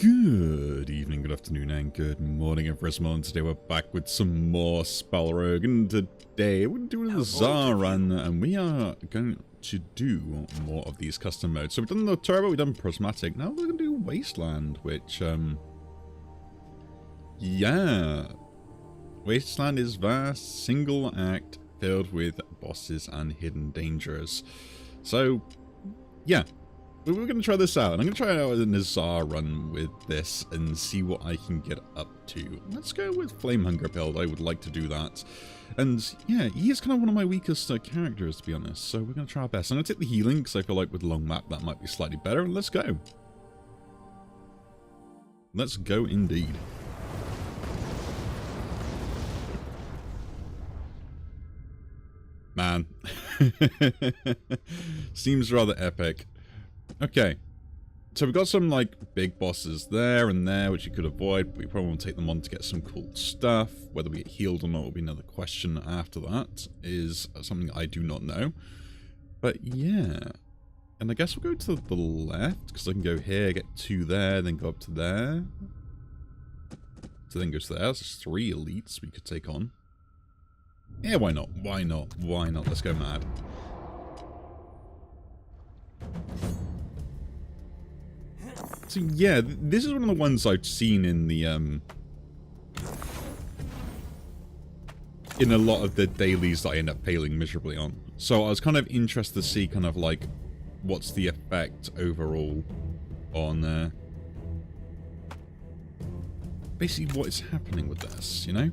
Good evening, good afternoon, and good morning, everyone. And today we're back with some more SpellRogue, and today we're doing the Tsar run, and we are going to do more of these custom modes. So we've done the Turbo, we've done Prismatic, now we're going to do Wasteland, which, yeah. Wasteland is vast, single act, filled with bosses and hidden dangers. So, yeah. We're going to try this out, and I'm going to try out a Nazar run with this and see what I can get up to. Let's go with Flame Hunger build. I would like to do that. And yeah, he is kind of one of my weakest characters, to be honest, so we're going to try our best. I'm going to take the healing, because I feel like with long map that might be slightly better, and let's go. Let's go indeed. Man. Seems rather epic. Okay, so we've got some, like, big bosses there and there, which you could avoid, but we probably want to take them on to get some cool stuff. Whether we get healed or not will be another question after that, is something I do not know. But, yeah. And I guess we'll go to the left, because I can go here, get 2 there, then go up to there. So then go to there. There's 3 elites we could take on. Yeah, why not? Why not? Why not? Let's go mad. So yeah, this is one of the ones I've seen in the in a lot of the dailies that I end up failing miserably on. So I was kind of interested to see kind of like what's the effect overall on basically what is happening with this, you know?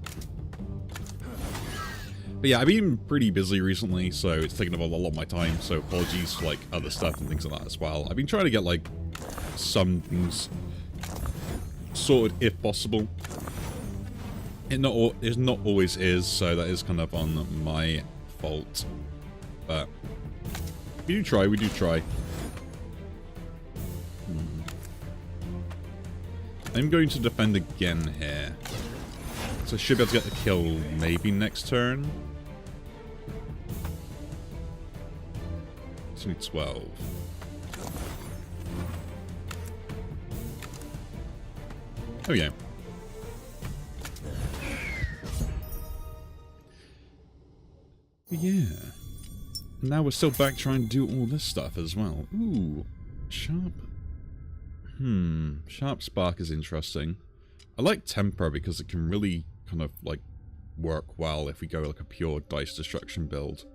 But yeah, I've been pretty busy recently, so it's taken up a lot of my time, so apologies for like other stuff and things like that as well. I've been trying to get like some things sorted if possible. It not always is, so that is kind of on my fault. But we do try, we do try. I'm going to defend again here. So I should be able to get the kill maybe next turn. It's only 12. Oh yeah. Yeah. Now we're still back trying to do all this stuff as well. Ooh. Sharp. Sharp Spark is interesting. I like Temper because it can really kind of like work well if we go like a pure dice destruction build.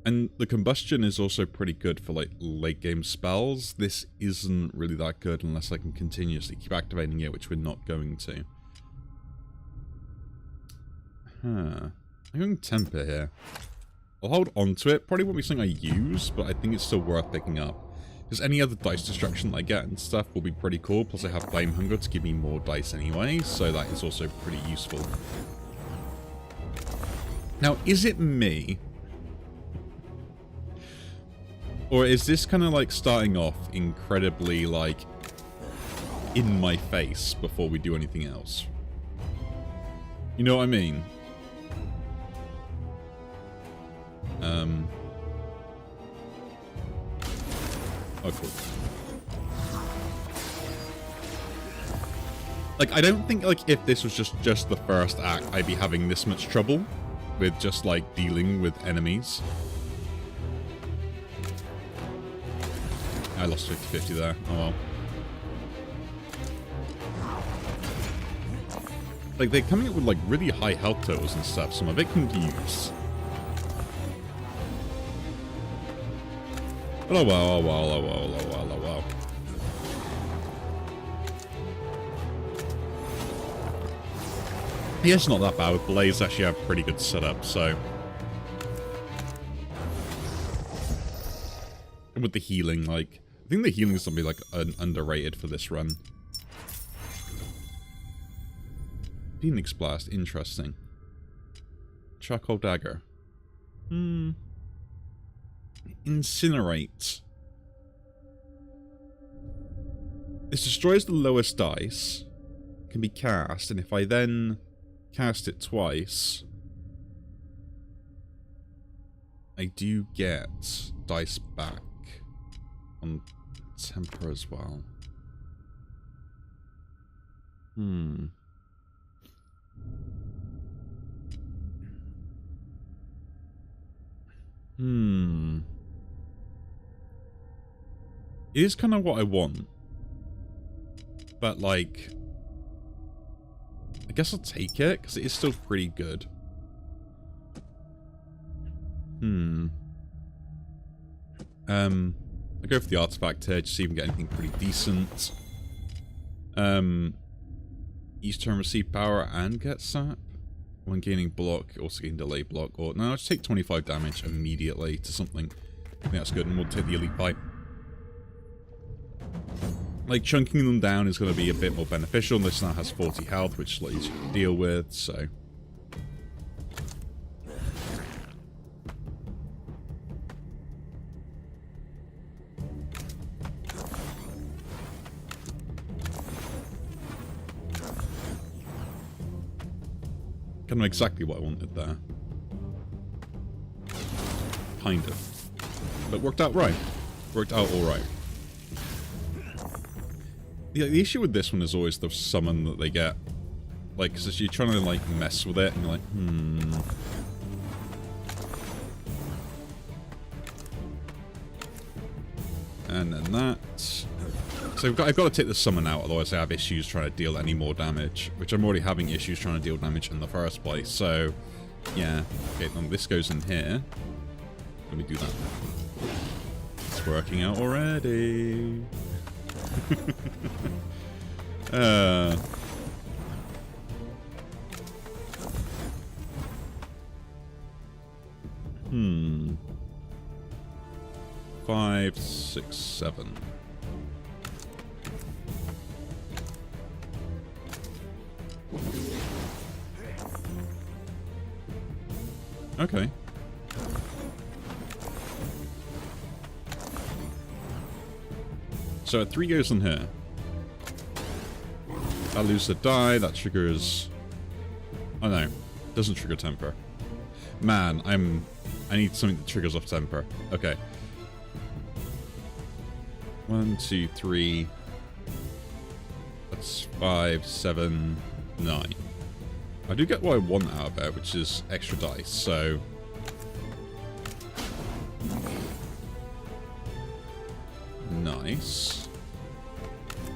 And the combustion is also pretty good for like late game spells. This isn't really that good unless I can continuously keep activating it, which we're not going to. I'm going Temper here. I'll hold on to it. Probably won't be something I use, but I think it's still worth picking up. Because any other dice destruction that I get and stuff will be pretty cool. Plus I have Flame Hunger to give me more dice anyway, so that is also pretty useful. Now, is it me? Or is this kind of like starting off incredibly like in my face before we do anything else? You know what I mean? Oh, cool. Like, I don't think, like, if this was just the first act, I'd be having this much trouble with just, like, dealing with enemies. I lost 50-50 there. Oh, well. Like, they're coming up with, like, really high health totals and stuff, so I'm a bit confused. Oh, wow, oh, wow, oh, wow, oh, wow, oh, wow. Yeah, it's not that bad. With Blaze, actually have pretty good setup, so. And with the healing, like, I think the healing is something like underrated for this run. Phoenix Blast, interesting. Charcoal Dagger. Incinerate. This destroys the lowest dice. Can be cast, and if I then cast it twice, I do get dice back. on temper as well. It is kind of what I want. But, like, I guess I'll take it, because it is still pretty good. I'll go for the artifact here, just see if we can get anything pretty decent. Each turn receive power and get sap. When gaining block, also gain delay block. Or no, I'll just take 25 damage immediately to something. I think that's good, and we'll take the elite fight. Like, chunking them down is going to be a bit more beneficial. This now has 40 health, which is a lot easier to deal with, so... Kind of exactly what I wanted there. Kind of. But worked out right. Worked out alright. The issue with this one is always the summon that they get. Like, because you're trying to, like, mess with it, and you're like, And then that. So I've got to take the summon out, otherwise I have issues trying to deal any more damage. Which I'm already having issues trying to deal damage in the first place, so... Yeah. Okay, then this goes in here. Let me do that. It's working out already. Five, 6, 7. Okay. So 3 goes in here. I lose the die, that triggers... Oh no, doesn't trigger temper. Man, I need something that triggers off temper. Okay. 1, 2, 3. That's 5, 7, 9. I do get what I want out of it, which is extra dice, so... Nice.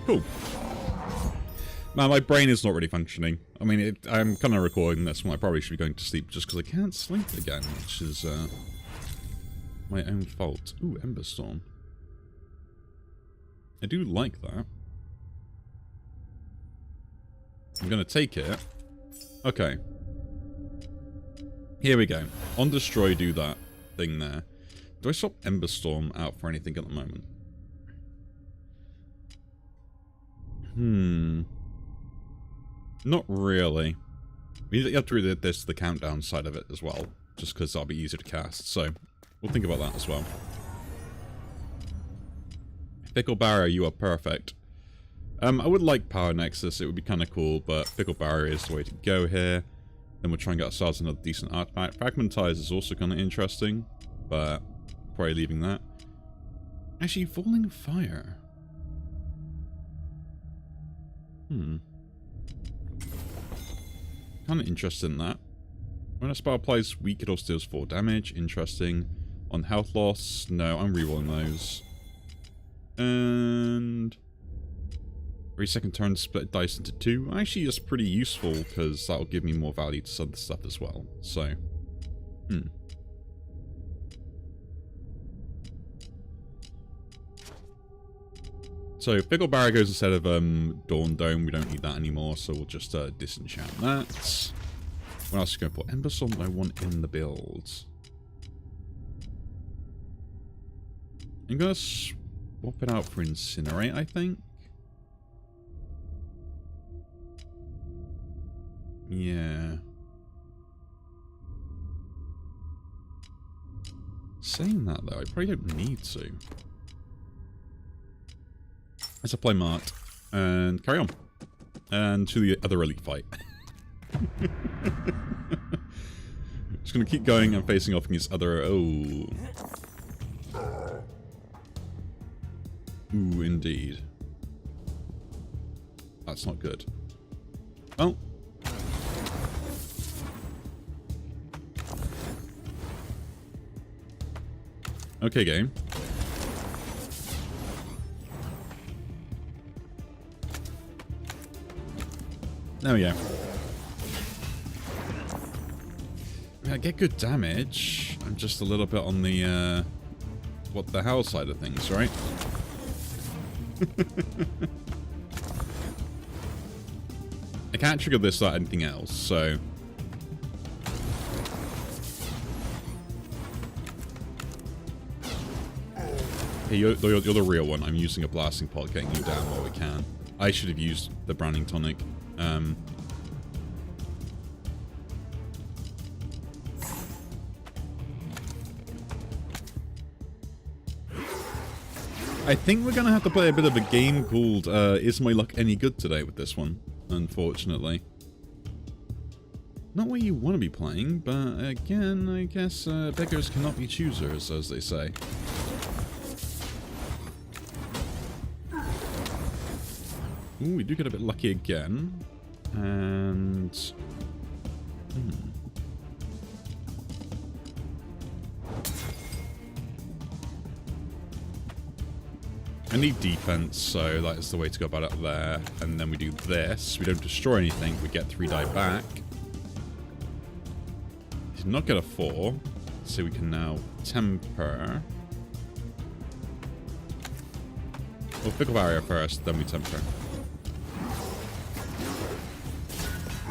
Cool. Man, my brain is not really functioning. I mean, I'm kind of recording this when I probably should be going to sleep just because I can't sleep again, which is my own fault. Ooh, Emberstorm. I do like that. I'm going to take it. Okay. Here we go. On Destroy, do that thing there. Do I swap Emberstorm out for anything at the moment? Not really. You have to do this to the countdown side of it as well, just because that'll be easier to cast, so we'll think about that as well. Fickle Barrier, you are perfect. I would like Power Nexus, it would be kind of cool, but Fickle Barrier is the way to go here. Then we'll try and get ourselves another decent artifact. Fragmentize is also kind of interesting, but probably leaving that. Actually, Falling Fire. Kind of interested in that. When a spell applies weak, it also deals 4 damage. Interesting. On health loss, no, I'm rerolling those. And... every second turn, split dice into 2. Actually, it's pretty useful, because that'll give me more value to some of the stuff as well. So, So, Fickle Barrier goes instead of Dawn Dome. We don't need that anymore, so we'll just disenchant that. What else are we going for? Emberstorm I want in the build. I'm going to swap it out for Incinerate, I think. Yeah. Saying that, though, I probably don't need to. Let's apply Mart and carry on. And to the other elite fight. Just gonna keep going and facing off against other... Oh. Ooh, indeed. That's not good. Oh. Okay, game. There we go. I get good damage. I'm just a little bit on the, what the hell side of things, right? I can't trigger this without anything else, so... Hey, you're the real one. I'm using a blasting pot, getting you down while we can. I should have used the branding tonic. I think we're going to have to play a bit of a game called Is My Luck Any Good today with this one, unfortunately. Not what you want to be playing, but again, I guess beggars cannot be choosers, as they say. Ooh, we do get a bit lucky again. And... I need defense, so that is the way to go about it there. And then we do this. We don't destroy anything. We get 3 die back. Did not get a 4. So we can now temper. We'll Fickle Barrier first, then we temper.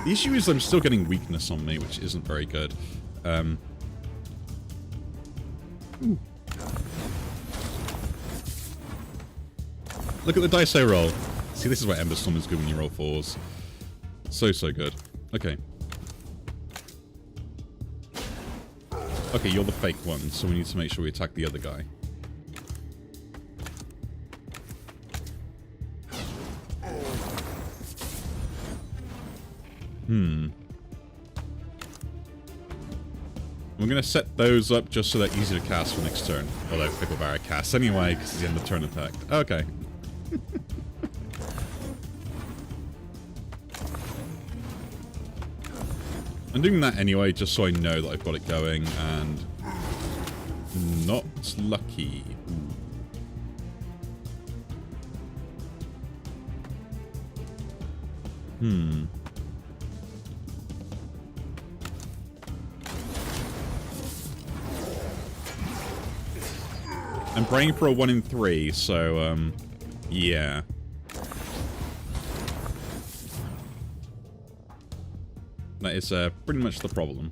The issue is I'm still getting weakness on me, which isn't very good. Ooh. Look at the dice I roll. See, this is why Ember Storm is good when you roll 4s. So good. Okay. Okay, you're the fake one, so we need to make sure we attack the other guy. We're going to set those up just so they're easy to cast for next turn. Although Fickle Barrier casts anyway, because it's the end of turn effect. Okay. I'm doing that anyway, just so I know that I've got it going, and... Not lucky. Ooh. I'm praying for a 1 in 3, so, yeah. That is, pretty much the problem.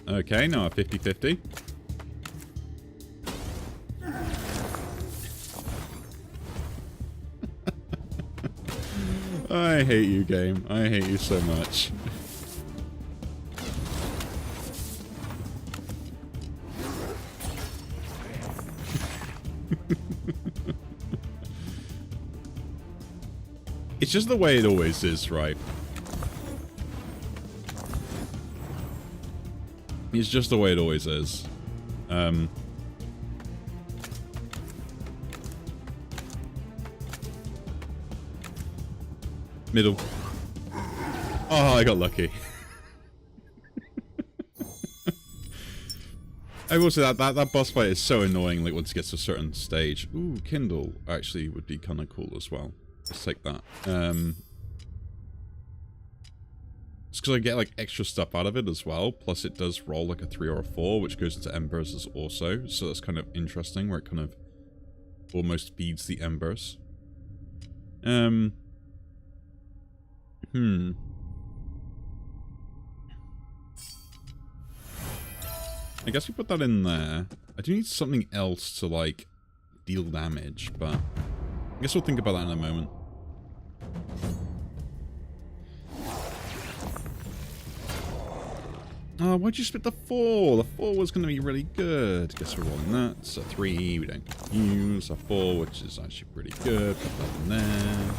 Okay, now a 50-50. I hate you, game. I hate you so much. It's just the way it always is, right? It's just the way it always is. Middle. Oh, I got lucky. I will say that boss fight is so annoying, like, once it gets to a certain stage. Ooh, Kindle actually would be kind of cool as well. Let's take that. It's because I get, like, extra stuff out of it as well. Plus, it does roll, like, a 3 or a 4, which goes into embers as also. So that's kind of interesting, where it kind of almost feeds the embers. I guess we put that in there. I do need something else to, like, deal damage, but I guess we'll think about that in a moment. Oh, why'd you split the 4? The 4 was going to be really good. Guess we're rolling that. It's a 3, we don't use. A 4, which is actually pretty good. Put that in there.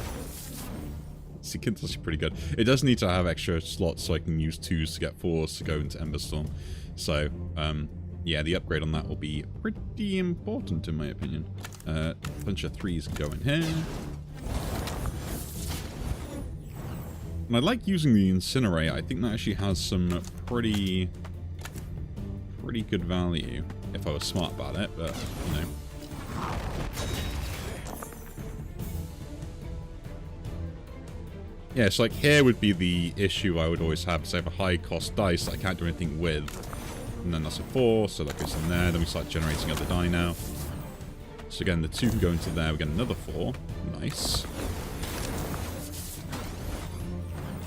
See, Kindle's actually pretty good. It does need to have extra slots so I can use 2s to get 4s to go into Emberstorm. So, yeah, the upgrade on that will be pretty important in my opinion. A bunch of 3s can go in here. And I like using the Incinerate. I think that actually has some pretty good value if I was smart about it, but, you know. Yeah, so like here would be the issue I would always have, because I have a high cost dice that I can't do anything with. And then that's a 4, so that goes in there. Then we start generating other die now. So again, the 2 can go into there. We get another 4. Nice.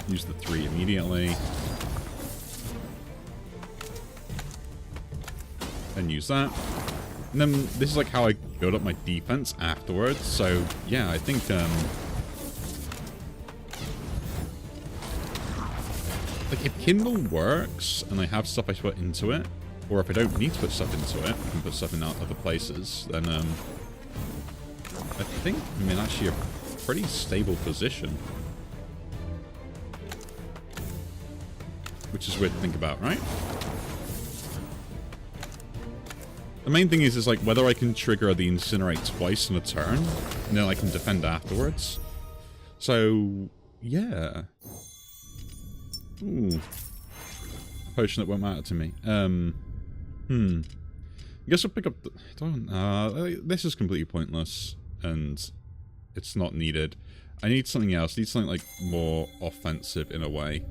Use the 3 immediately. And use that. And then this is like how I build up my defense afterwards. So yeah, I think like if Kindle works and I have stuff I put into it, or if I don't need to put stuff into it, I can put stuff in other places, then I think I'm in actually a pretty stable position. Which is weird to think about, right? The main thing is like whether I can trigger the Incinerate twice in a turn, and then I can defend afterwards. So, yeah. Ooh. Potion that won't matter to me. I guess I'll pick up the... this is completely pointless, and it's not needed. I need something else. I need something, like, more offensive in a way.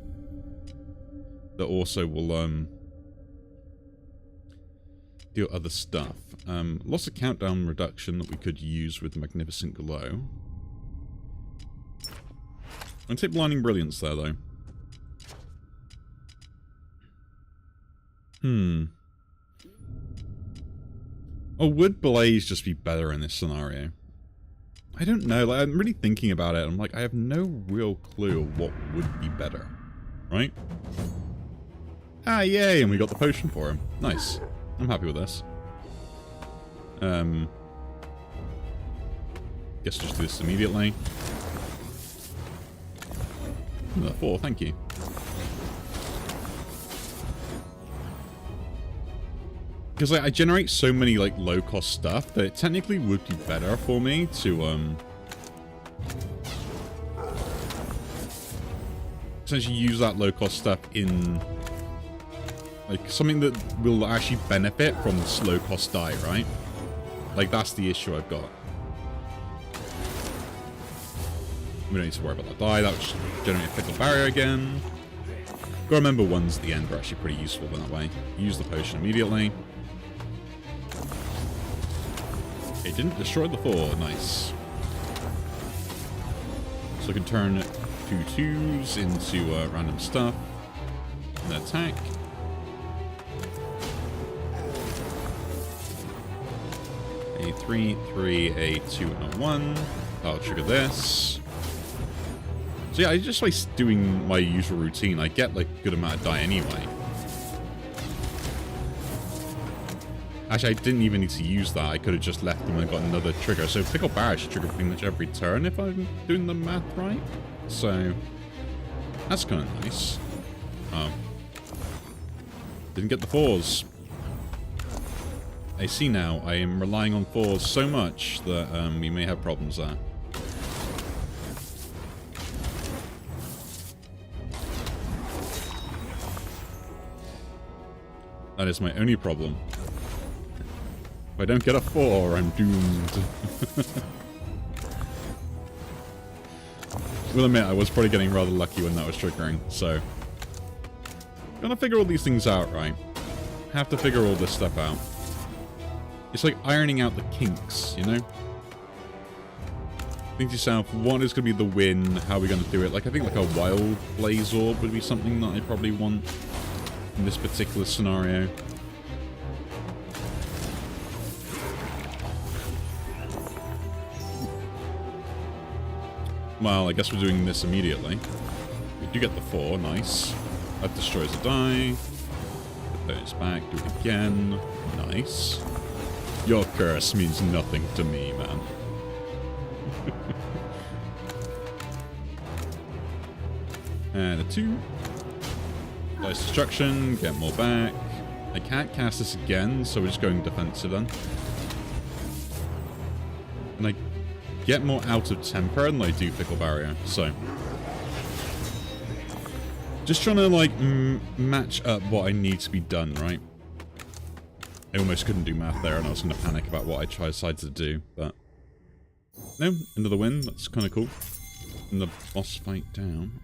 That also will, do other stuff. Lots of countdown reduction that we could use with Magnificent Glow. I'm gonna take Blinding Brilliance there, though. Oh, would Blaze just be better in this scenario? I don't know. Like, I'm really thinking about it. I'm like, I have no real clue what would be better. Right? Ah, yay! And we got the potion for him. Nice. I'm happy with this. Guess just do this immediately. Another 4, thank you. Because like, I generate so many like low-cost stuff that it technically would be better for me to essentially use that low-cost stuff in like something that will actually benefit from this low-cost die, right? Like that's the issue I've got. We don't need to worry about that die. That would just generate a Fickle Barrier again. Gotta remember ones at the end are actually pretty useful in that way. Use the potion immediately. It didn't destroy the 4. Nice. So I can turn 2 2s into random stuff. And then attack. A 3, 3, a 2, and a 1. I'll trigger this. So yeah, I just like doing my usual routine. I get like a good amount of die anyway. Actually, I didn't even need to use that. I could have just left them and got another trigger. So Fickle Barrier should trigger pretty much every turn if I'm doing the math right. So that's kind of nice. Didn't get the 4s. I see now. I am relying on 4s so much that we may have problems there. That is my only problem. If I don't get a 4, I'm doomed. Will admit, I was probably getting rather lucky when that was triggering, so... Gotta figure all these things out, right? Have to figure all this stuff out. It's like ironing out the kinks, you know? Think to yourself, what is going to be the win? How are we going to do it? Like, I think like a Wild Blaze Orb would be something that I probably want in this particular scenario. Well, I guess we're doing this immediately. We do get the 4, nice. That destroys the die. Put those back, do it again. Nice. Your curse means nothing to me, man. And a 2. Dice destruction, get more back. I can't cast this again, so we're just going defensive then. And I get more out of temper than I do Fickle Barrier, so... Just trying to, like, match up what I need to be done, right? I almost couldn't do math there, and I was going to panic about what I decided to do, but... No, another win, that's kind of cool. And the boss fight down.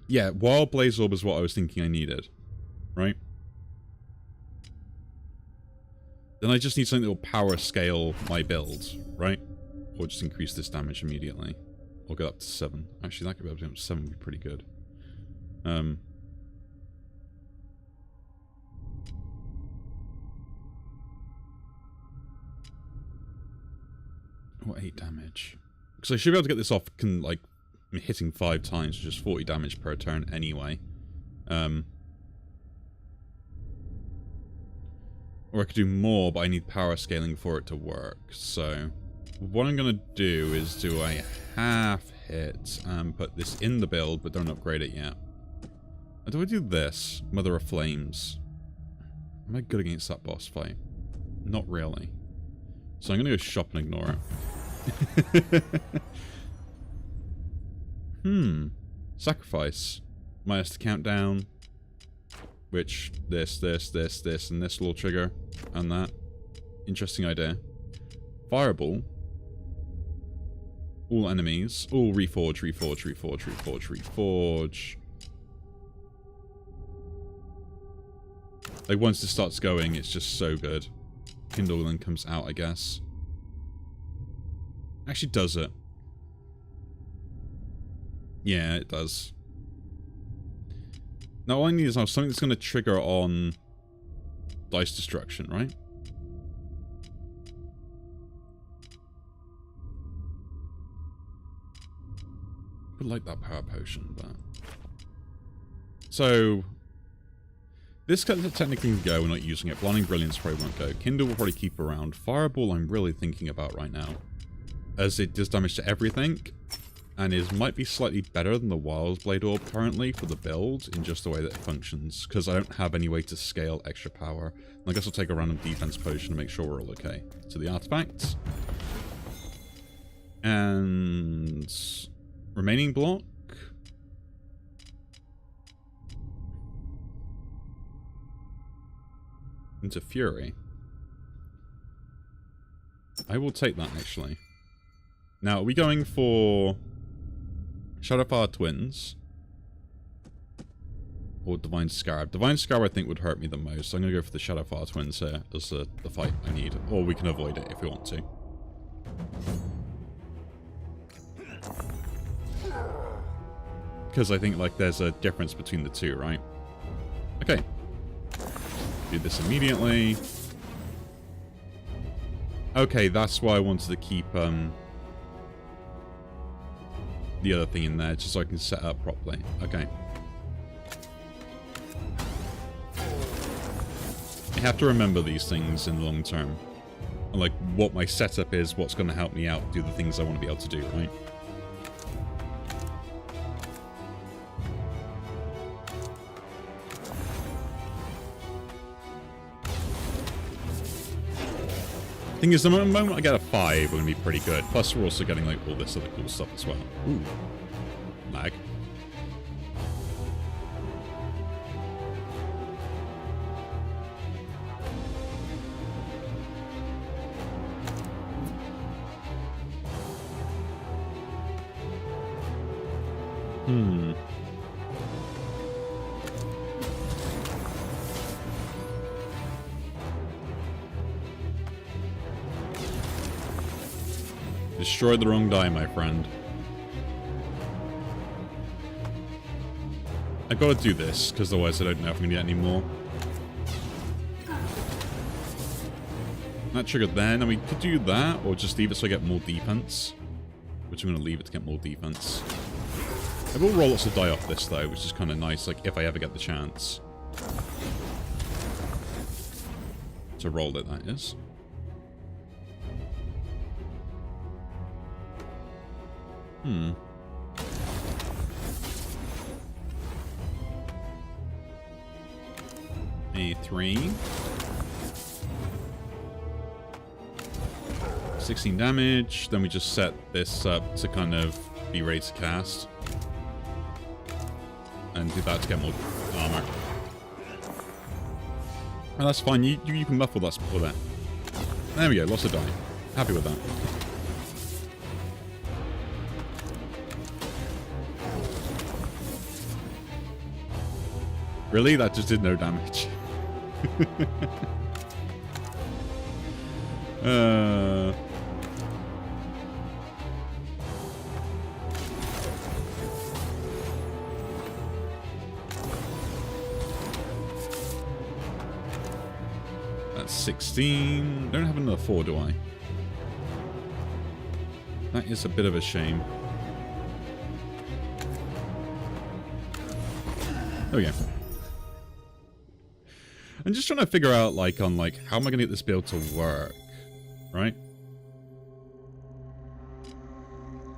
Yeah, Wild Blaze Orb is what I was thinking I needed, right? Then I just need something that will power scale my build, right? Or just increase this damage immediately. Or go up to 7. Actually, that could be up to 7 would be pretty good. Or 8 damage. Because I should be able to get this off, like, hitting 5 times, which is 40 damage per turn anyway. Or I could do more, but I need power scaling for it to work. So, what I'm going to do is do a half hit and put this in the build, but don't upgrade it yet. How do I do this? Mother of Flames. Am I good against that boss fight? Not really. So I'm going to go shop and ignore it. Sacrifice. Minus the countdown. Which, this, and this will trigger. And that. Interesting idea. Fireball. All enemies. All reforge. Like, once it starts going, it's just so good. Kindle then comes out, I guess. Actually does it. Yeah, it does. Now all I need is now something that's going to trigger on Dice Destruction, right? Would like that power potion, but... So... This can technically go, we're not using it. Blinding Brilliance probably won't go. Kindle will probably keep around. Fireball I'm really thinking about right now. As it does damage to everything. And it might be slightly better than the Wild Blade Orb currently for the build, in just the way that it functions. Because I don't have any way to scale extra power. And I guess I'll take a random defense potion to make sure we're all okay. So the artifacts. And... remaining block. Into Fury. I will take that, actually. Now, are we going for Shadowfire Twins? Or Divine Scarab? Divine Scarab, I think, would hurt me the most. So I'm going to go for the Shadowfire Twins here as the fight I need. Or we can avoid it if we want to. Because I think, like, there's a difference between the two, right? Okay. Do this immediately. Okay, that's why I wanted to keep the other thing in there, just so I can set up properly. Okay. I have to remember these things in the long term. And, like, what my setup is, what's going to help me out do the things I want to be able to do, right? Thing is, the moment I get a 5, we're going to be pretty good. Plus, we're also getting, like, all this other cool stuff as well. Ooh. Lag. Destroyed the wrong die, my friend. I gotta do this, because otherwise I don't know if I'm gonna get any more. That triggered then, and we could do that, or just leave it so I get more defense. Which I'm gonna leave it to get more defense. I will roll lots of die off this, though, which is kind of nice, like, if I ever get the chance. To roll it, that is. A 3. 16 damage. Then we just set this up to kind of be ready to cast. And do that to get more armor. Oh, that's fine. You can muffle us before that. There we go. Lost a die. Happy with that. Really? That just did no damage. That's 16. Don't have another 4, do I? That is a bit of a shame. There we go. I'm just trying to figure out, like, how am I going to get this build to work, right?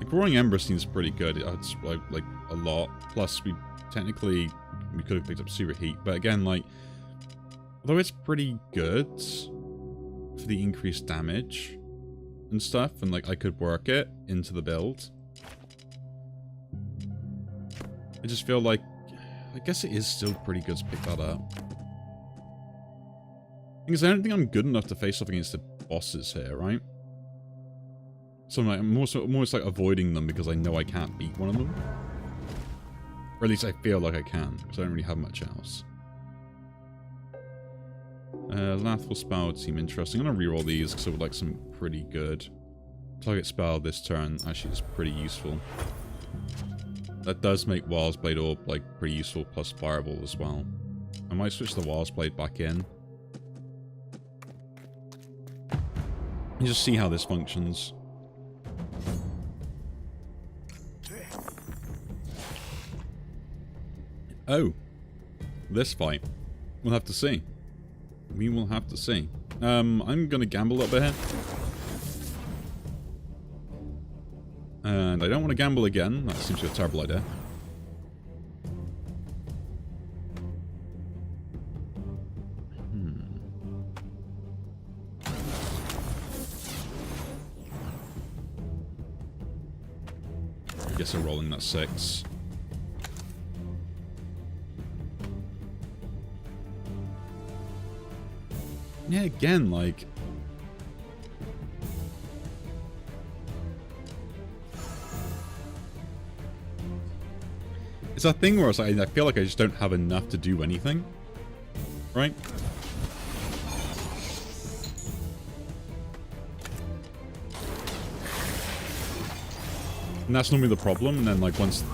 The Growing Ember seems pretty good. It's, like a lot. Plus, we could have picked up Super Heat. But again, like, although it's pretty good for the increased damage and stuff, and, like, I could work it into the build, I just feel like, I guess it is still pretty good to pick that up. Because I don't think I'm good enough to face off against the bosses here, right? So I'm almost like avoiding them because I know I can't beat one of them. Or at least I feel like I can, because I don't really have much else. Lathful Spell would seem interesting. I'm going to reroll these because I would like some pretty good. Target Spell this turn actually is pretty useful. That does make Wild's Blade Orb like pretty useful, plus Fireball as well. I might switch the Wild's Blade back in. And just see how this functions. Oh. This fight. We'll have to see. We will have to see. I'm going to gamble up here. And I don't want to gamble again. That seems like a terrible idea. I guess I'm rolling that 6. Yeah, again, like... It's a thing where it's like, I feel like I just don't have enough to do anything. Right? And that's normally the problem, and then, like, once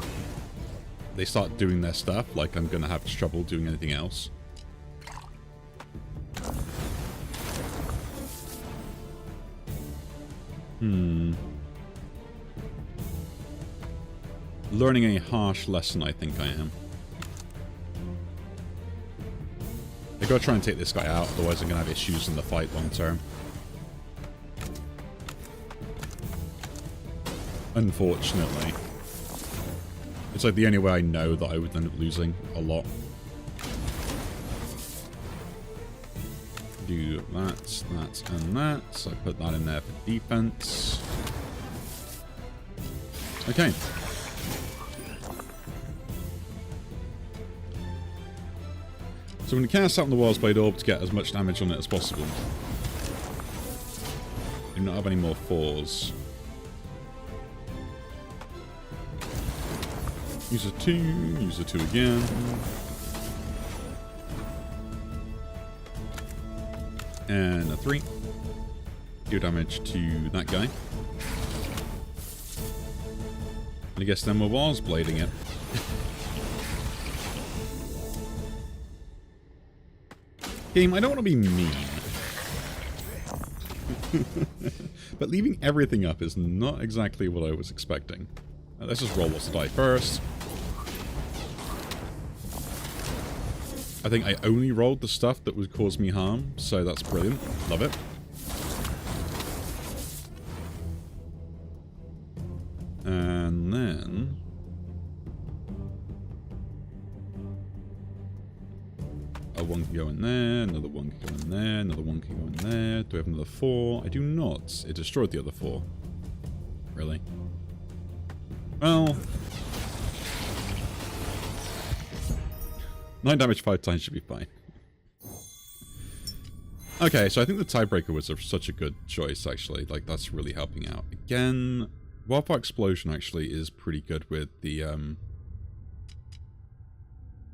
they start doing their stuff, like, I'm gonna have trouble doing anything else. Learning a harsh lesson, I think I am. I gotta try and take this guy out, otherwise I'm gonna have issues in the fight long term. Unfortunately. It's like the only way I know that I would end up losing a lot. Do that, that, and that. So I put that in there for defense. Okay. So I'm going to cast out on the Wild's Blade Orb to get as much damage on it as possible. Do not have any more 4s. Use a 2, use a 2 again. And a 3. Do damage to that guy. And I guess then we're Wild's Blading it. Game, I don't want to be mean. But leaving everything up is not exactly what I was expecting. Let's just roll lots of die first. I think I only rolled the stuff that would cause me harm, so that's brilliant. Love it. And then... one can go in there, another one can go in there, another one can go in there. Do I have another 4? I do not. It destroyed the other 4. Really? Well... 9 damage 5 times should be fine. Okay, so I think the tiebreaker was such a good choice, actually. Like, that's really helping out. Again, Wildfire Explosion actually is pretty good with the,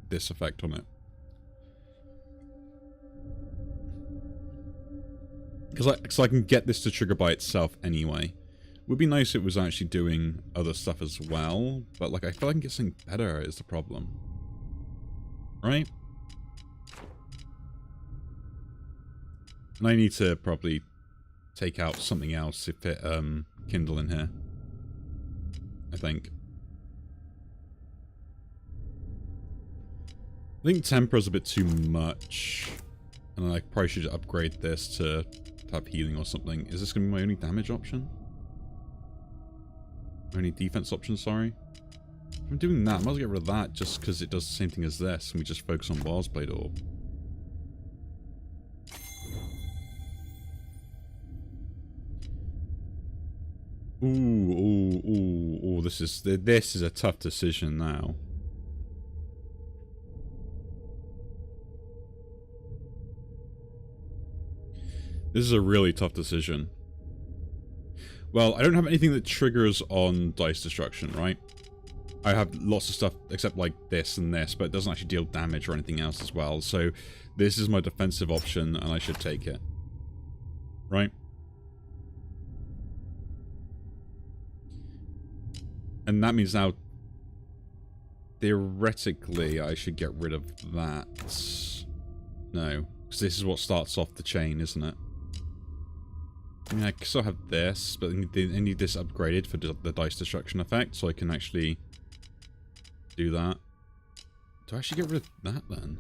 this effect on it. Because I can get this to trigger by itself anyway. Would be nice if it was actually doing other stuff as well, but like I feel like I can get something better is the problem. Right? And I need to probably take out something else to fit Kindle in here. I think. I think Temper's a bit too much. And I probably should upgrade this to have healing or something. Is this going to be my only damage option? Only defense option, sorry. If I'm doing that, I might as well get rid of that just because it does the same thing as this and we just focus on Wildsblade Orb. Ooh, this is a tough decision now. This is a really tough decision. Well, I don't have anything that triggers on dice destruction, right? I have lots of stuff except like this and this, but it doesn't actually deal damage or anything else as well. So this is my defensive option and I should take it. Right? And that means now, theoretically, I should get rid of that. No, because this is what starts off the chain, isn't it? I mean, I still have this, but I need this upgraded for the dice destruction effect, so I can actually do that. Do I actually get rid of that, then?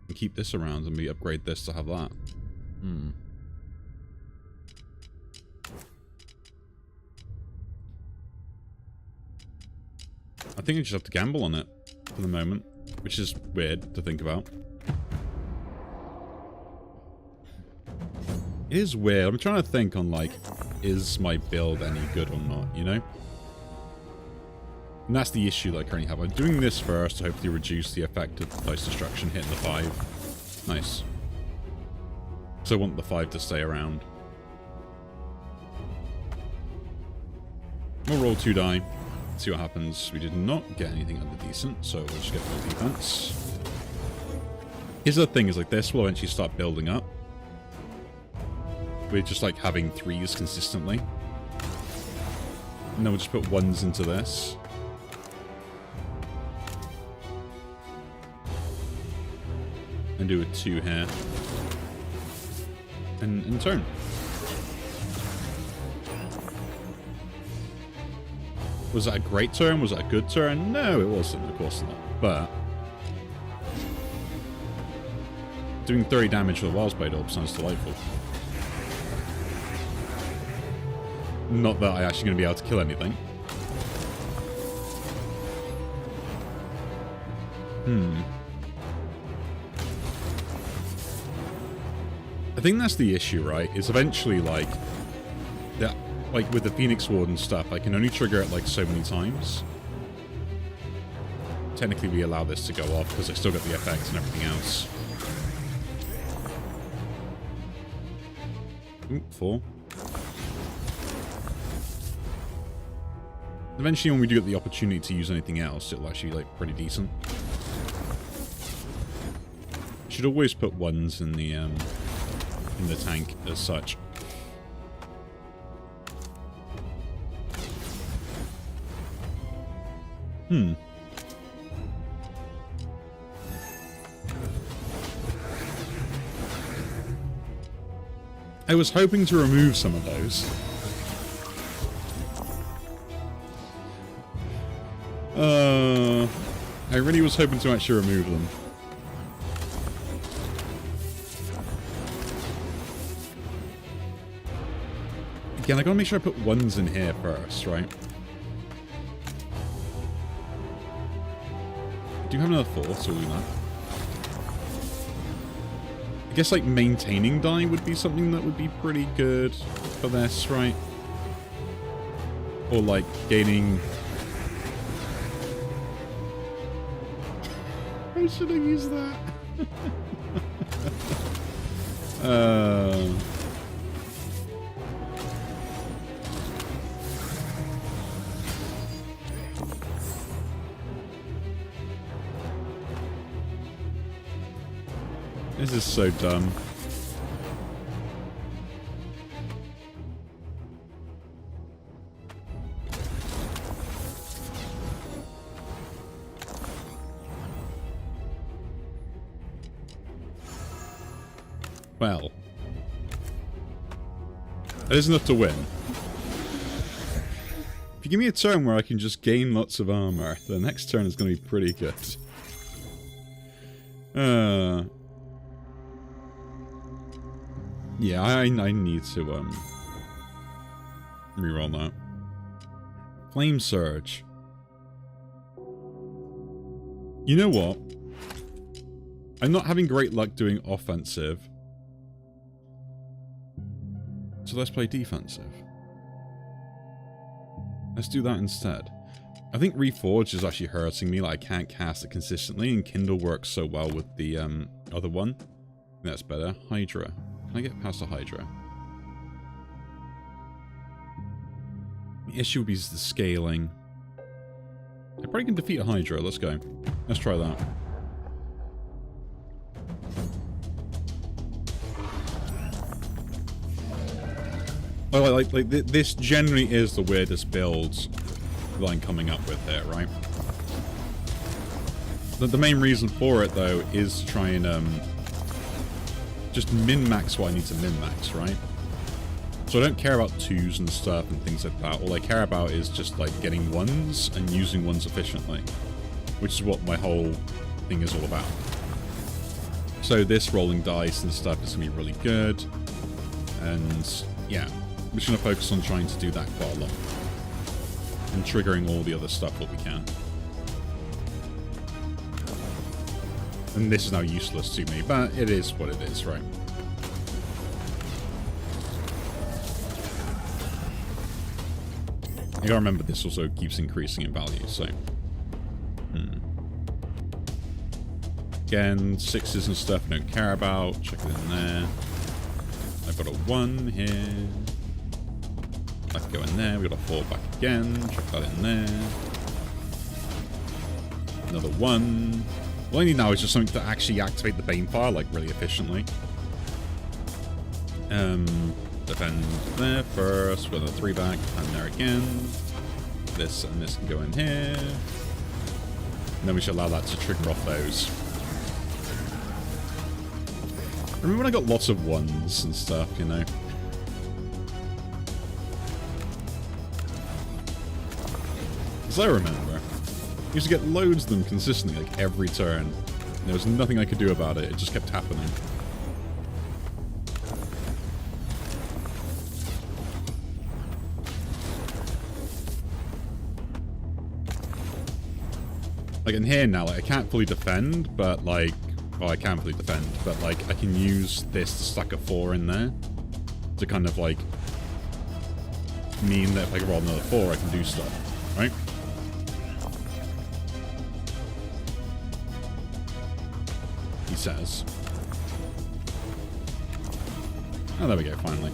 And keep this around, and we upgrade this to have that. I think I just have to gamble on it for the moment, which is weird to think about. It is weird. I'm trying to think on, like, is my build any good or not, you know? And that's the issue that I currently have. I'm doing this first to hopefully reduce the effect of dice destruction hitting the 5. Nice. So I want the 5 to stay around. We'll roll 2 die. See what happens. We did not get anything under decent, so we'll just get full defense. Here's the thing, is like this will eventually start building up. We're just like having 3s consistently. And then we'll just put 1s into this. And do a 2 here. And turn. Was that a great turn? Was that a good turn? No, it wasn't, of course not. But doing 30 damage with a Wildsblade Orb sounds delightful. Not that I'm actually going to be able to kill anything. I think that's the issue, right? Is eventually, like, that, like with the Phoenix Ward and stuff, I can only trigger it like so many times. Technically, we allow this to go off because I still get the effects and everything else. Ooh, 4. Eventually, when we do get the opportunity to use anything else, it'll actually, like, pretty decent. Should always put 1s in the tank as such. I was hoping to remove some of those. I really was hoping to actually remove them. Again, I gotta make sure I put 1s in here first, right? I do have another 4, so we'll do that. I guess, like, maintaining die would be something that would be pretty good for this, right? Or, like, gaining... Why should I use that? This is so dumb. Well. That is enough to win. If you give me a turn where I can just gain lots of armor, the next turn is going to be pretty good. Yeah, I need to, reroll that. Flame Surge. You know what? I'm not having great luck doing offensive. So let's play defensive. Let's do that instead. I think Reforge is actually hurting me, like I can't cast it consistently, and Kindle works so well with the, other one. That's better. Hydra. Can I get past the Hydra? The issue would be the scaling. I probably can defeat a Hydra. Let's go. Let's try that. Oh, like this generally is the weirdest builds that I'm coming up with here, right? The main reason for it, though, is to try and, just min-max what I need to min-max, right? So I don't care about 2s and stuff and things like that. All I care about is just, like, getting 1s and using 1s efficiently. Which is what my whole thing is all about. So this rolling dice and stuff is going to be really good. And, yeah. I'm just going to focus on trying to do that quite a lot. And triggering all the other stuff that we can. And this is now useless to me, but it is what it is, right? You gotta remember this also keeps increasing in value, so... Again, 6s and stuff I don't care about. Check it in there. I've got a 1 here. I can go in there. We've got a 4 back again. Check that in there. Another 1. All I need now is just something to actually activate the Banefire, like, really efficiently. Defend there first. We've got a 3 back. And there again. This and this can go in here. And then we should allow that to trigger off those. Remember when I got lots of 1s and stuff, you know? As I remember, I used to get loads of them consistently, like every turn. And there was nothing I could do about it, it just kept happening. Like in here now, like I can't fully defend, but like, well I can fully defend, but like I can use this to stack a 4 in there to kind of like mean that if I roll another 4 I can do stuff, right? He says. Oh, there we go, finally.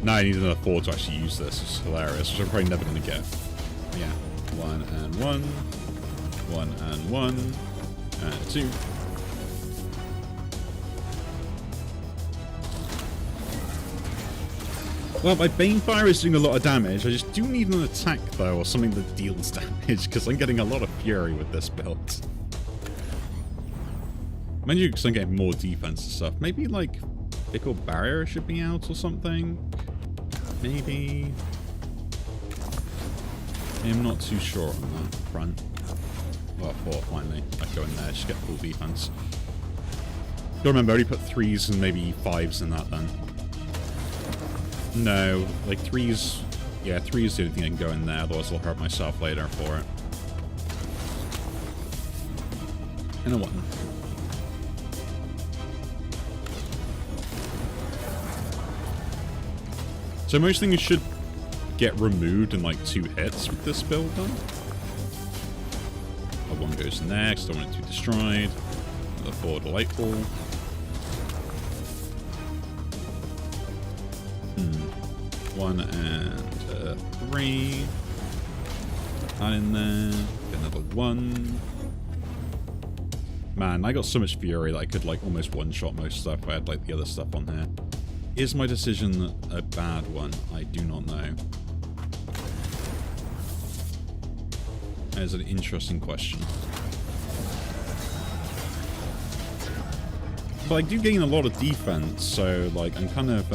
Now I need another 4 to actually use this. It's hilarious, which I'm probably never going to get. Yeah. 1 and 1. 1 and 1. And 2. Well, my Banefire is doing a lot of damage. I just do need an attack, though, or something that deals damage, because I'm getting a lot of fury with this build. Mind you, because I'm getting more defense and stuff. Maybe, like, Fickle Barrier should be out or something? Maybe. I'm not too sure on that front. Well, 4 finally. I go in there, just get full defense. Don't remember, I already put 3s and maybe 5s in that then. No, like 3s. Yeah, 3 is the only thing I can go in there, otherwise I'll hurt myself later for it. And a 1. So most things should get removed in like 2 hits with this build done. A 1 goes next, I want it to be destroyed. Another 4 delightful. 1 and 3. That in there. Another 1. Man, I got so much fury that I could like almost one-shot most stuff if I had like the other stuff on here. Is my decision a bad one? I do not know. That is an interesting question. But I do gain a lot of defense, so like I'm kind of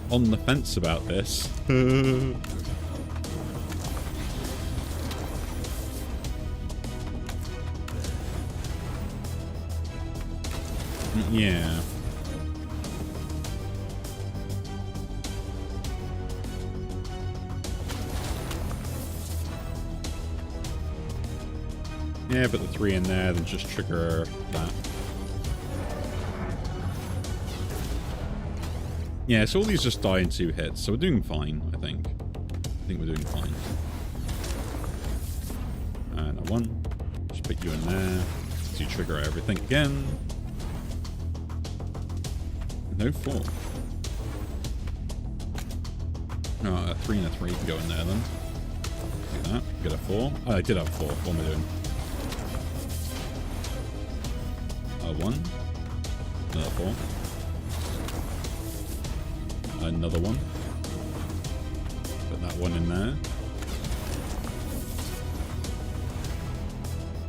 on the fence about this. Yeah. Yeah, put the 3 in there, then just trigger that. Yeah, so all these just die in 2 hits, so we're doing fine, I think. I think we're doing fine. And a 1. Just put you in there to trigger everything again. No 4. Oh, a 3 and a 3 can go in there then. Do that. Get a 4. Oh, I did have 4. What am I doing? A 1. Another 4. Another 1. Put that 1 in there.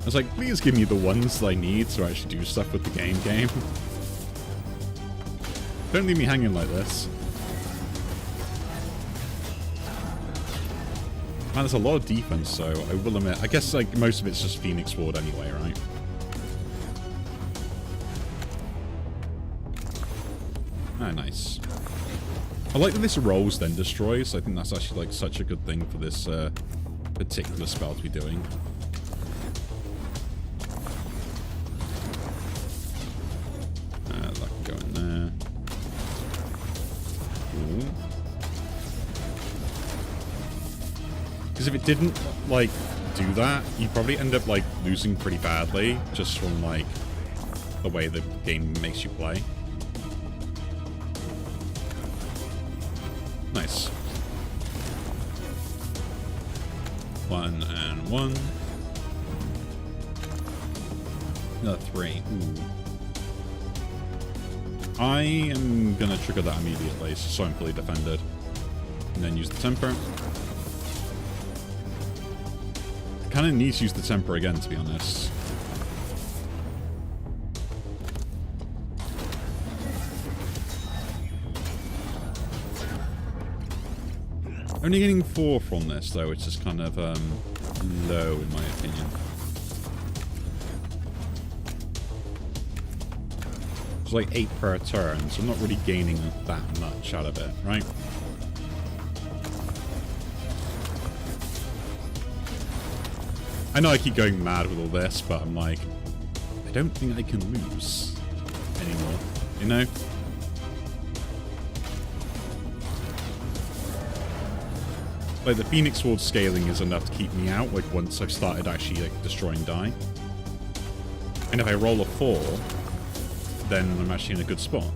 I was like, please give me the ones that I need to actually do stuff with the game. Don't leave me hanging like this. Man, there's a lot of defense, so I will admit. I guess like most of it's just Phoenix Ward anyway, right? Ah, nice. I like that this rolls then destroys. I think that's actually like such a good thing for this particular spell to be doing. That can go in there. Because if it didn't, like, do that, you'd probably end up, like, losing pretty badly just from, like, the way the game makes you play. Nice. 1 and 1. Another 3. Ooh. I am going to trigger that immediately, so I'm fully defended. And then use the temper. I kind of need to use the temper again, to be honest. Only getting 4 from this, though, which is kind of low, in my opinion. It's like 8 per turn, so I'm not really gaining that much out of it, right? I know I keep going mad with all this, but I'm like, I don't think I can lose anymore, you know? Like, the Phoenix Ward scaling is enough to keep me out, like, once I've started actually, like, destroying die. And if I roll a 4, then I'm actually in a good spot.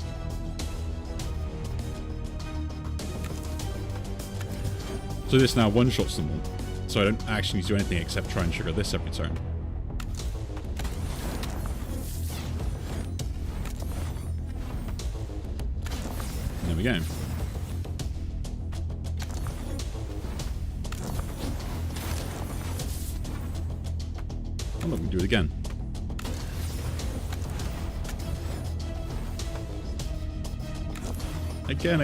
So this now one-shots them all. So I don't actually need to do anything except try and trigger this every turn. There we go. Oh look, we can do it again. Again.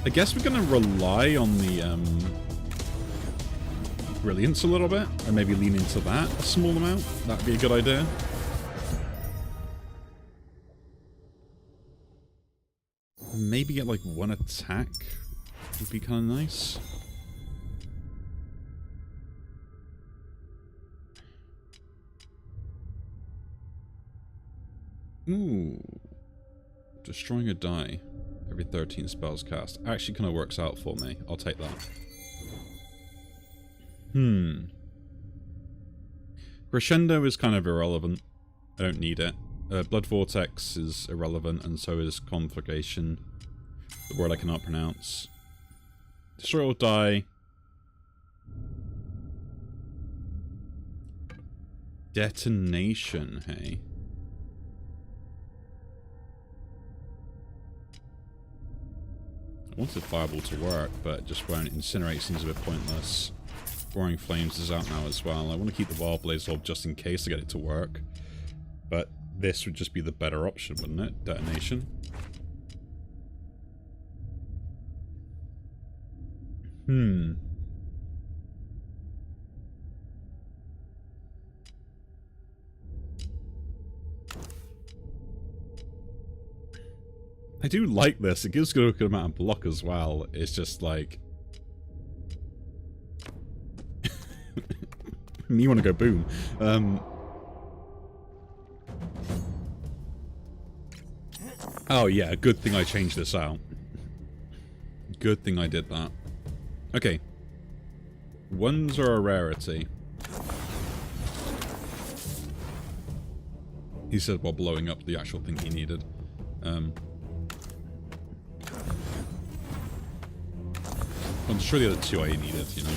I guess we're going to rely on the brilliance a little bit, and maybe lean into that a small amount. That'd be a good idea. Maybe get like 1 attack would be kind of nice. Ooh. Destroying a die every 13 spells cast. Actually kind of works out for me. I'll take that. Crescendo is kind of irrelevant. I don't need it. Blood Vortex is irrelevant, and so is Conflagration. The word I cannot pronounce. Destroy or die. Detonation, hey? I wanted Fireball to work, but it just won't. Incinerate seems a bit pointless. Roaring Flames is out now as well. I want to keep the Wild Blaze Orb just in case I get it to work. But this would just be the better option, wouldn't it? Detonation. I do like this. It gives a good amount of block as well. It's just like... me want to go boom. Oh yeah, good thing I changed this out. Good thing I did that. Okay. Ones are a rarity. He said while blowing up the actual thing he needed. I'm sure the other two I needed, you know.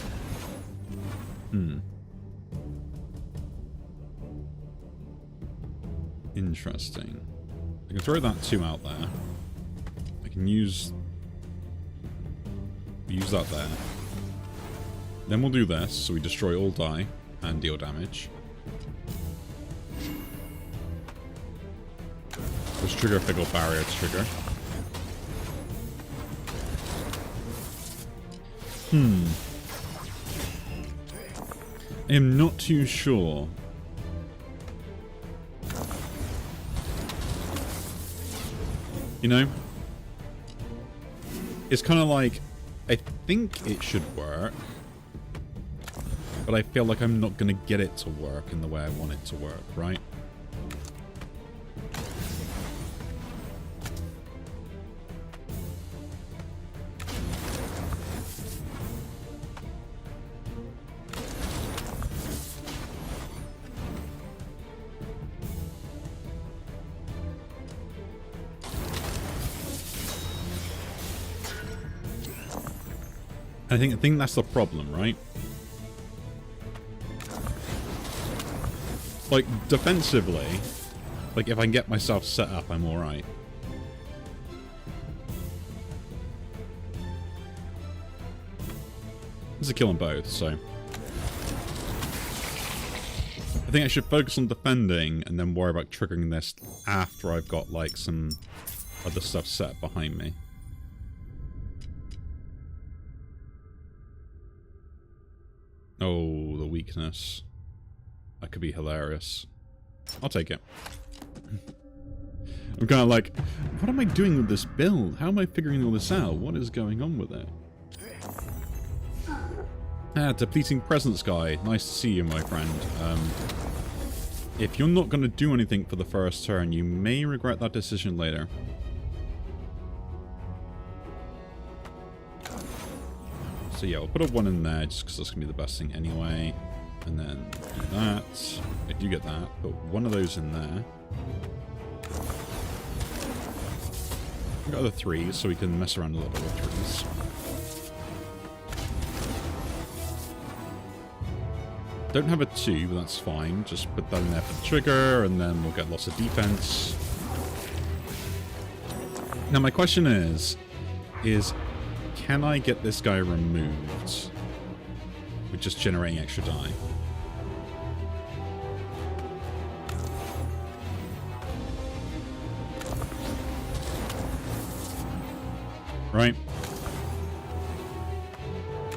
Interesting. I can throw that 2 out there. I can use that there. Then we'll do this, so we destroy all die and deal damage. Let's trigger Fickle Barrier to trigger. I am not too sure. You know? It's kind of like, I think it should work, but I feel like I'm not going to get it to work in the way I want it to work, right? I think that's the problem, right? Like, defensively, like, if I can get myself set up, I'm alright. There's a kill on both, so... I think I should focus on defending and then worry about triggering this after I've got, like, some other stuff set behind me. Oh, the weakness. That could be hilarious. I'll take it. I'm kind of like, what am I doing with this build? How am I figuring all this out? What is going on with it? Ah, Depleting Presence guy. Nice to see you, my friend. If you're not going to do anything for the first turn, you may regret that decision later. So yeah, we'll put a 1 in there just because that's going to be the best thing anyway. And then do that. I do get that. Put 1 of those in there. We've got other 3s, so we can mess around a little bit with 3s. Don't have a 2, but that's fine. Just put that in there for the trigger, and then we'll get lots of defense. Now my question is can I get this guy removed with just generating extra die? Right?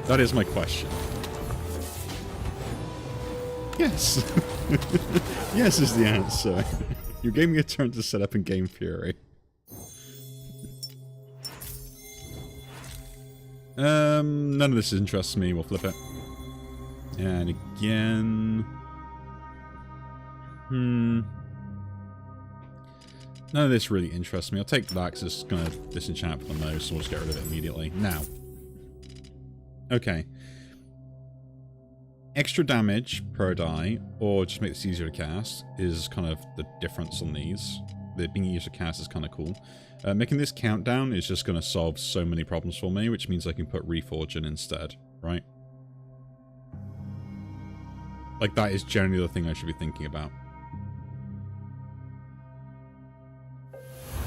That is my question. Yes! Yes is the answer. You gave me a turn to set up in Game Fury. None of this interests me. We'll flip it. And again... None of this really interests me. I'll take that because it's going to disenchant for the most, so we'll just get rid of it immediately. Now. Okay. Extra damage per die, or just make this easier to cast, is kind of the difference on these. The being easier to cast is kind of cool. Making this countdown is just going to solve so many problems for me, which means I can put Reforge in instead, right? Like, that is generally the thing I should be thinking about.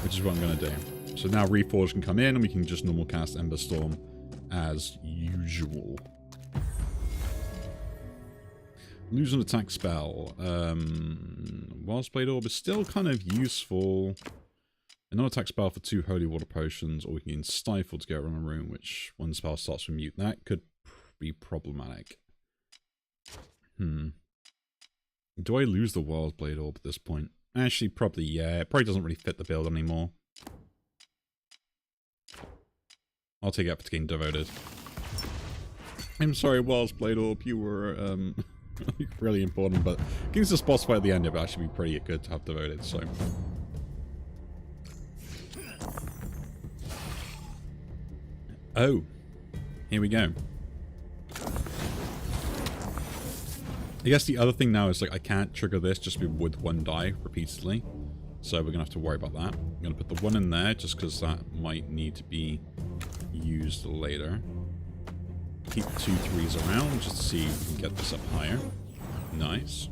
Which is what I'm going to do. So now Reforge can come in and we can just normal cast Ember Storm as usual. Lose an attack spell. Whilst Blade Orb is still kind of useful. A non-attack spell for 2 Holy Water Potions, or we can Stifle to get around a room, which one spell starts from mute. That could be problematic. Do I lose the Wild Blade Orb at this point? Actually, probably, yeah. It probably doesn't really fit the build anymore. I'll take effort to gain Devoted. I'm sorry, Wild Blade Orb, you were really important, but getting to the boss fight at the end, it would actually be pretty good to have Devoted, so... Oh. Here we go. I guess the other thing now is, like, I can't trigger this just with one die repeatedly. So we're going to have to worry about that. I'm going to put the 1 in there just because that might need to be used later. Keep 2 3s around just to see if we can get this up higher. Nice.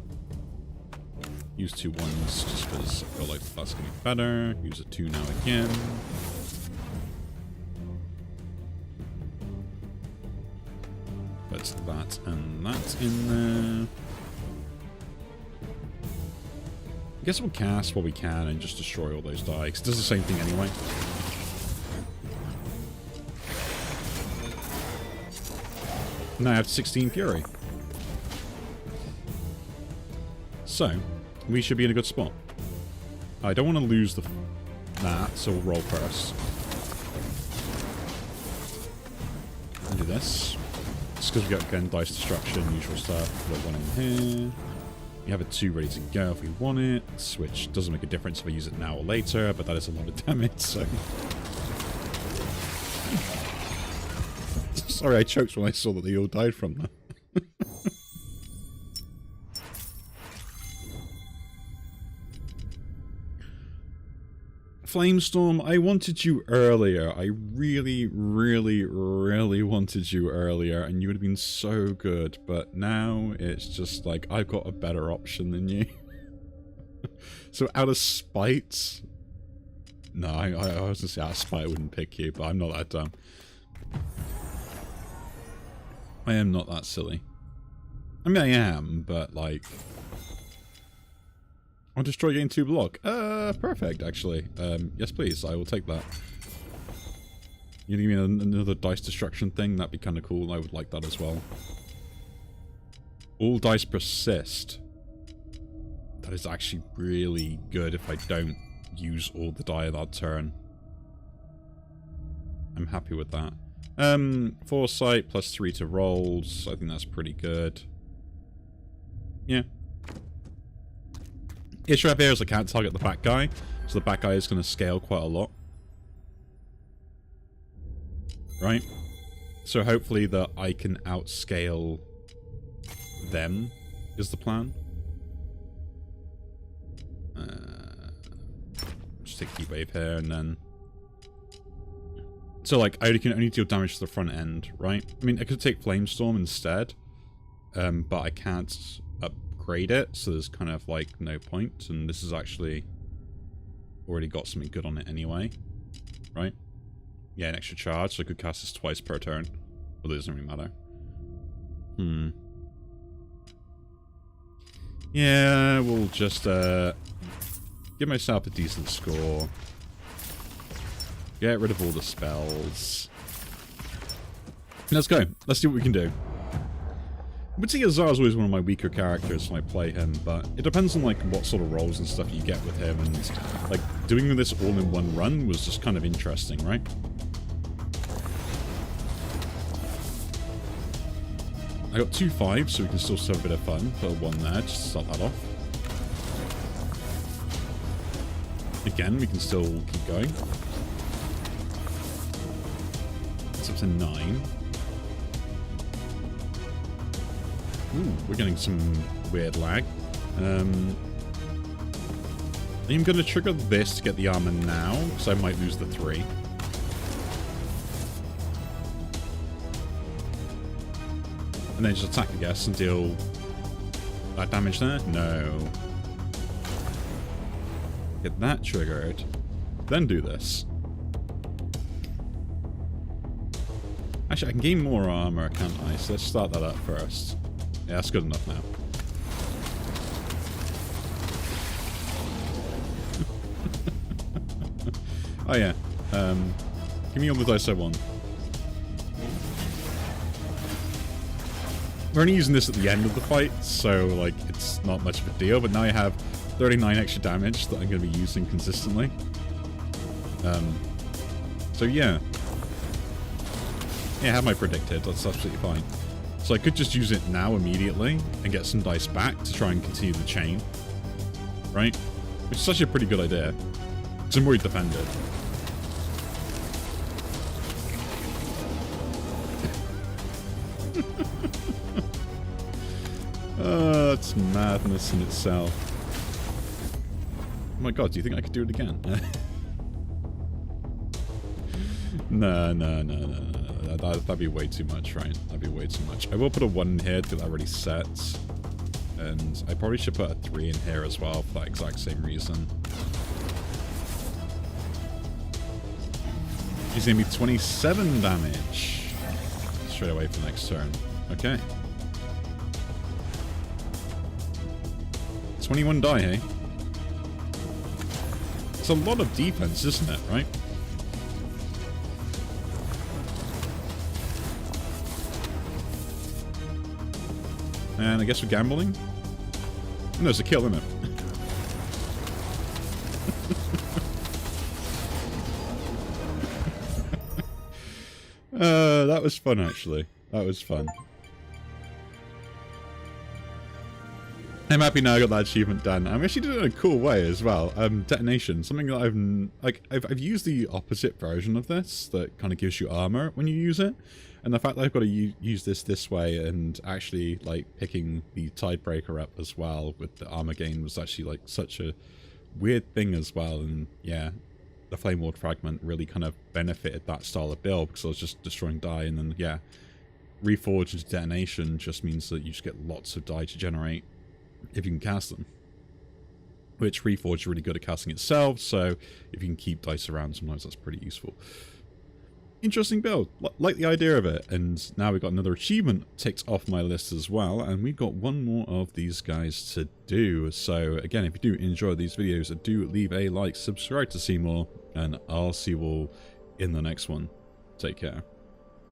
Use 2 1s just because I feel like that's going to be better. Use a 2 now again. Put that and that in there. I guess we'll cast what we can and just destroy all those die, because it does the same thing anyway. Now I have 16 Fury. So, we should be in a good spot. I don't want to lose that, so we'll roll first. And do this. Just because we got, again, Dice Destruction, usual stuff. Put 1 in here. We have a 2 ready to go if we want it, which doesn't make a difference if I use it now or later, but that is a lot of damage, so... Sorry, I choked when I saw that they all died from that. Flamestorm, I wanted you earlier. I really, really, really wanted you earlier, and you would have been so good, but now it's just like, I've got a better option than you. So out of spite... No, I was going to say out of spite I wouldn't pick you, but I'm not that dumb. I am not that silly. I mean, I am, but like... I'll destroy game 2 block. Perfect, actually. Yes, please. I will take that. You give me another dice destruction thing? That'd be kind of cool. I would like that as well. All dice persist. That is actually really good if I don't use all the die that turn. I'm happy with that. Foresight plus 3 to rolls. I think that's pretty good. Yeah. Issue I have here is I can't target the back guy, so the back guy is going to scale quite a lot. Right? So hopefully that I can outscale them is the plan. Just take Heat Wave here and then... So like, I can only deal damage to the front end, right? I mean, I could take Flamestorm instead, but I can't upgrade it, so there's kind of like no point, and this has actually already got something good on it anyway, right? Yeah, an extra charge, so I could cast this twice per turn, but it doesn't really matter. Yeah, we'll just give myself a decent score. Get rid of all the spells. Let's go. Let's see what we can do. I would say Azar is always one of my weaker characters when I play him, but it depends on like what sort of rolls and stuff you get with him, and like doing this all in one run was just kind of interesting, right? I got 2 5s, so we can still have a bit of fun. Put a 1 there, just to start that off. Again, we can still keep going. It's up to 9. Ooh, we're getting some weird lag. I'm going to trigger this to get the armor now, because I might lose the 3. And then just attack, I guess, and deal that damage there? No. Get that triggered. Then do this. Actually, I can gain more armor, can't I? So let's start that up first. Yeah, that's good enough now. Oh yeah. Give me all the dice I want. We're only using this at the end of the fight, so like it's not much of a deal, but now I have 39 extra damage that I'm going to be using consistently. So yeah. Yeah, I have my predicted, that's absolutely fine. So I could just use it now immediately and get some dice back to try and continue the chain. Right? Which is actually a pretty good idea. Because I'm already defended. That's madness in itself. Oh my god, do you think I could do it again? No. That'd be way too much, right? That'd be way too much. I will put a 1 in here to get that already set. And I probably should put a 3 in here as well for that exact same reason. He's going to be 27 damage. Straight away for the next turn. Okay. 21 die, hey? It's a lot of defense, isn't it, right? And I guess we're gambling? No, it's a kill, isn't it? That was fun, actually. That was fun. I'm happy now I got that achievement done. I'm actually doing it in a cool way as well. Detonation, something that I've used the opposite version of this that kind of gives you armor when you use it. And the fact that I've got to use this way and actually like picking the Tidebreaker up as well with the armor gain was actually like such a weird thing as well. And yeah, the Flame Ward Fragment really kind of benefited that style of build because I was just destroying die, and then yeah, Reforge into Detonation just means that you just get lots of die to generate if you can cast them. Which Reforge is really good at casting itself, so if you can keep dice around, sometimes that's pretty useful. Interesting build. Like the idea of it. And now we've got another achievement ticked off my list as well. And we've got one more of these guys to do. So again, if you do enjoy these videos, do leave a like, subscribe to see more, and I'll see you all in the next one. Take care.